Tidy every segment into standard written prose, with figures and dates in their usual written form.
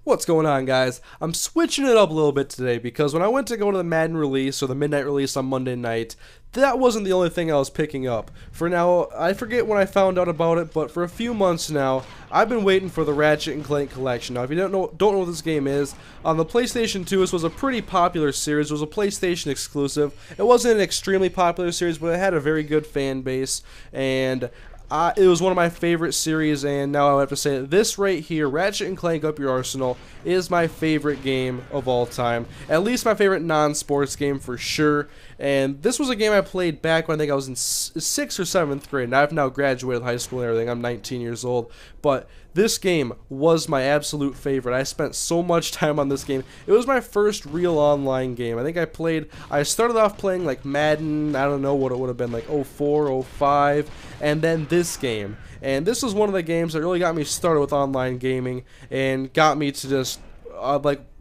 What's going on, guys? I'm switching it up a little bit today because when I went to go to the Madden release or the midnight release on Monday night, that wasn't the only thing I was picking up. For now, I forget when I found out about it, but for a few months now, I've been waiting for the Ratchet and Clank collection. Now, if you don't know what this game is, on the PlayStation 2, this was a pretty popular series. It was a PlayStation exclusive. It wasn't an extremely popular series, but it had a very good fan base, and it was one of my favorite series, and now I would have to say that this right here, Ratchet and Clank Up Your Arsenal, is my favorite game of all time. At least my favorite non-sports game for sure. And this was a game I played back when I think I was in 6th or 7th grade, and I've now graduated high school and everything. I'm 19 years old. But this game was my absolute favorite. I spent so much time on this game. It was my first real online game. I think I started off playing like Madden, I don't know what it would have been, like 04, 05, and then this game. And this was one of the games that really got me started with online gaming and got me to just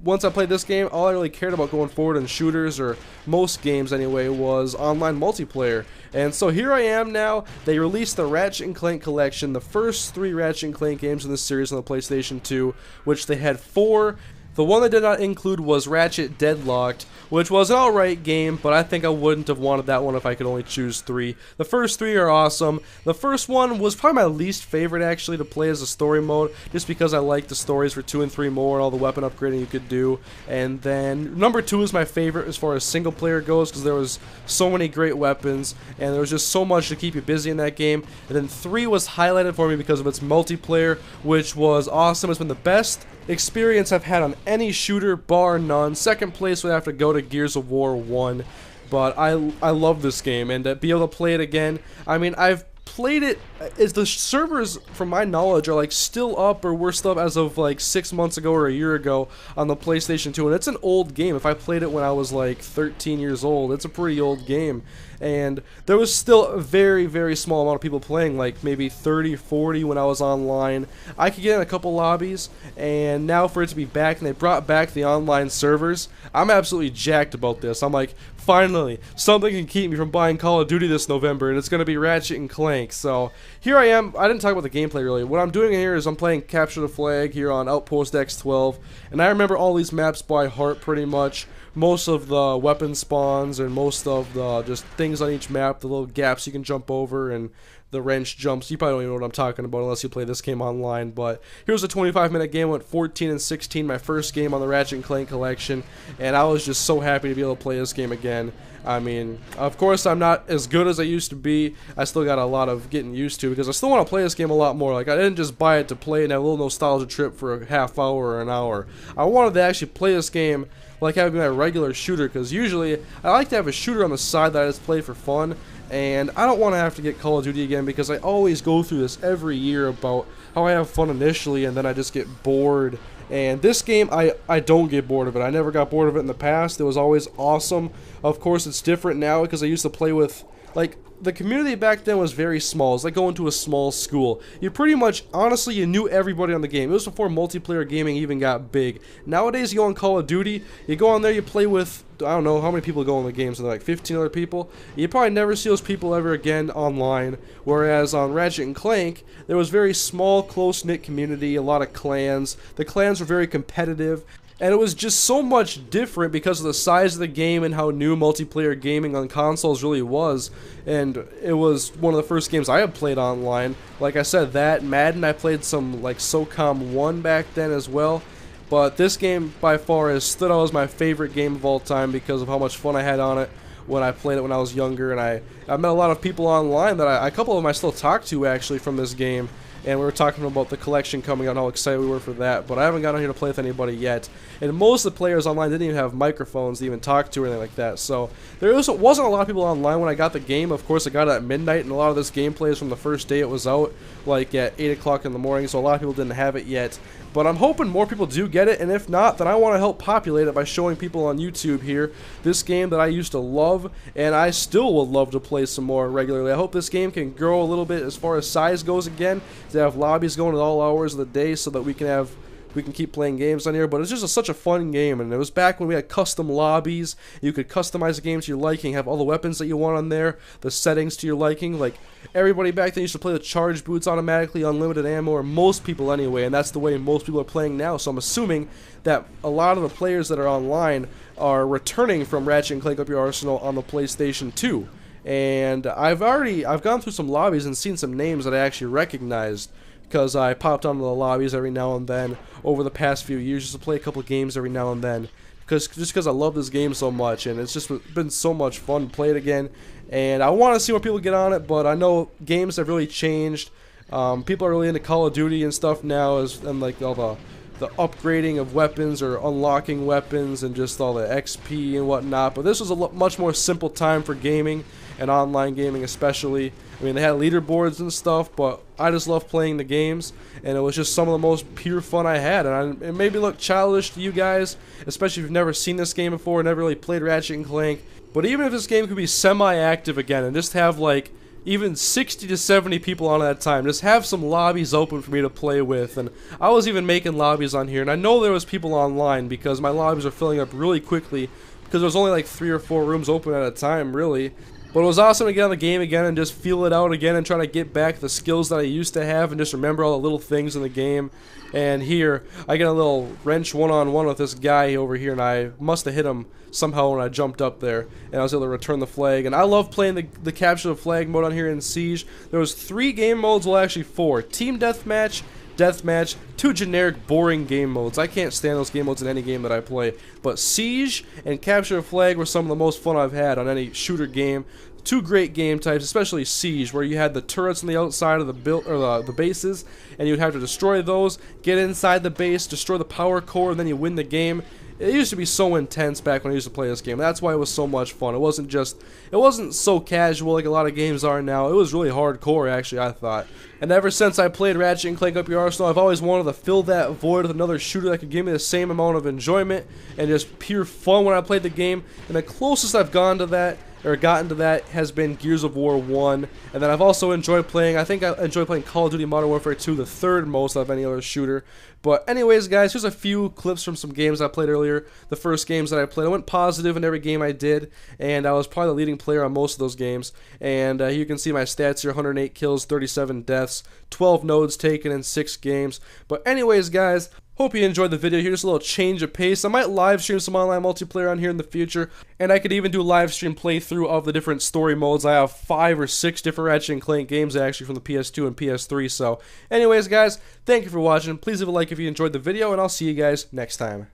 once I played this game, all I really cared about going forward in shooters, or most games anyway, was online multiplayer. And so here I am now. They released the Ratchet and Clank collection, the first 3 Ratchet and Clank games in the series on the PlayStation 2, which they had 4. The one they did not include was Ratchet Deadlocked, which was an alright game, but I think I wouldn't have wanted that one if I could only choose 3. The first 3 are awesome. The first one was probably my least favorite actually to play as a story mode, just because I like the stories for 2 and 3 more and all the weapon upgrading you could do. And then number 2 is my favorite as far as single player goes, because there was so many great weapons and there was just so much to keep you busy in that game. And then 3 was highlighted for me because of its multiplayer, which was awesome. It's been the best experience I've had on any shooter, bar none. Second place would have to go to Gears of War 1, but I love this game, and to be able to play it again, I mean, I've played it, is the servers, from my knowledge, are like still up, or were still up as of like 6 months ago or a year ago on the PlayStation 2, and it's an old game. If I played it when I was like 13 years old, it's a pretty old game. And there was still a very, very small amount of people playing, like maybe 30, 40 when I was online. I could get in a couple lobbies, and now for it to be back, and they brought back the online servers, I'm absolutely jacked about this. I'm like, finally, something can keep me from buying Call of Duty this November, and it's going to be Ratchet and Clank. So here I am. I didn't talk about the gameplay really. What I'm doing here is I'm playing Capture the Flag here on Outpost X12, and I remember all these maps by heart pretty much. Most of the weapon spawns and most of the just things on each map, the little gaps you can jump over and the wrench jumps. You probably don't even know what I'm talking about unless you play this game online. But here's a 25-minute game. I went 14 and 16, my first game on the Ratchet and Clank collection, and I was just so happy to be able to play this game again. I mean, of course, I'm not as good as I used to be. I still got a lot of getting used to, because I still want to play this game a lot more. Like, I didn't just buy it to play and have a little nostalgia trip for a half hour or an hour. I wanted to actually play this game like having my regular shooter, because usually I like to have a shooter on the side that I just play for fun, and I don't want to have to get Call of Duty again, because I always go through this every year about how I have fun initially and then I just get bored. And this game, I don't get bored of it. I never got bored of it in the past. It was always awesome. Of course, it's different now because I used to play with, like, the community back then was very small. It's like going to a small school. You pretty much, honestly, you knew everybody on the game. It was before multiplayer gaming even got big. Nowadays, you go on Call of Duty, you go on there, you play with, I don't know how many people go in the games, like 15 other people. You probably never see those people ever again online. Whereas on Ratchet and Clank, there was very small, close-knit community, a lot of clans. The clans were very competitive. And it was just so much different because of the size of the game and how new multiplayer gaming on consoles really was. And it was one of the first games I had played online. Like I said, that, Madden, I played some like SOCOM 1 back then as well. But this game by far has stood out as my favorite game of all time because of how much fun I had on it when I played it when I was younger. And I met a lot of people online that a couple of them I still talk to actually from this game. And we were talking about the collection coming out and how excited we were for that, but I haven't gotten here to play with anybody yet. And most of the players online didn't even have microphones to even talk to or anything like that. So there wasn't a lot of people online when I got the game. Of course, I got it at midnight, and a lot of this gameplay is from the first day it was out, like at 8 o'clock in the morning, so a lot of people didn't have it yet. But I'm hoping more people do get it, and if not, then I want to help populate it by showing people on YouTube here this game that I used to love, and I still would love to play some more regularly. I hope this game can grow a little bit as far as size goes again, to have lobbies going at all hours of the day so that we can have we can keep playing games on here. But it's just such a fun game, and it was back when we had custom lobbies. You could customize the game to your liking, have all the weapons that you want on there, the settings to your liking. Like, everybody back then used to play the charge boots automatically, unlimited ammo, or most people anyway, and that's the way most people are playing now. So I'm assuming that a lot of the players that are online are returning from Ratchet and Clank Up Your Arsenal on the PlayStation 2. And I've gone through some lobbies and seen some names that I actually recognized, because I popped onto the lobbies every now and then over the past few years just to play a couple of games every now and then, just because I love this game so much, and it's just been so much fun to play it again. And I want to see more people get on it, but I know games have really changed. People are really into Call of Duty and stuff now, and like all the upgrading of weapons or unlocking weapons and just all the XP and whatnot. But this was a much more simple time for gaming, and online gaming especially. I mean, they had leaderboards and stuff, but I just love playing the games, and it was just some of the most pure fun I had. And it maybe look childish to you guys, especially if you've never seen this game before, never really played Ratchet and Clank. But even if this game could be semi-active again and just have like even 60 to 70 people on at that time, just have some lobbies open for me to play with. And I was even making lobbies on here, and I know there was people online because my lobbies are filling up really quickly, because there was only like 3 or 4 rooms open at a time, really. But it was awesome to get on the game again and just feel it out again and try to get back the skills that I used to have and just remember all the little things in the game. And here, I get a little wrench one-on-one with this guy over here, and I must have hit him somehow when I jumped up there, and I was able to return the flag. And I love playing the capture the flag mode on here in Siege. There was 3 game modes, well actually 4. Team Deathmatch, Deathmatch, 2 generic boring game modes. I can't stand those game modes in any game that I play. But Siege and Capture the Flag were some of the most fun I've had on any shooter game. 2 great game types, especially Siege, where you had the turrets on the outside of the bases, and you'd have to destroy those, get inside the base, destroy the power core, and then you win the game. It used to be so intense back when I used to play this game. That's why it was so much fun. It wasn't so casual like a lot of games are now. It was really hardcore, actually, I thought. And ever since I played Ratchet and Clank Up Your Arsenal, I've always wanted to fill that void with another shooter that could give me the same amount of enjoyment and just pure fun when I played the game. And the closest I've gotten to that has been Gears of War 1, and then I've also enjoyed playing, I think I enjoy playing Call of Duty Modern Warfare 2, the 3rd most of any other shooter. But anyways, guys, here's a few clips from some games I played earlier, the first games that I played. I went positive in every game I did, and I was probably the leading player on most of those games. And you can see my stats here: 108 kills, 37 deaths, 12 nodes taken in 6 games. But anyways, guys, hope you enjoyed the video here. Just a little change of pace. I might live stream some online multiplayer on here in the future, and I could even do a live stream playthrough of the different story modes. I have 5 or 6 different Ratchet and Clank games actually from the PS2 and PS3. So anyways, guys, thank you for watching. Please leave a like if you enjoyed the video, and I'll see you guys next time.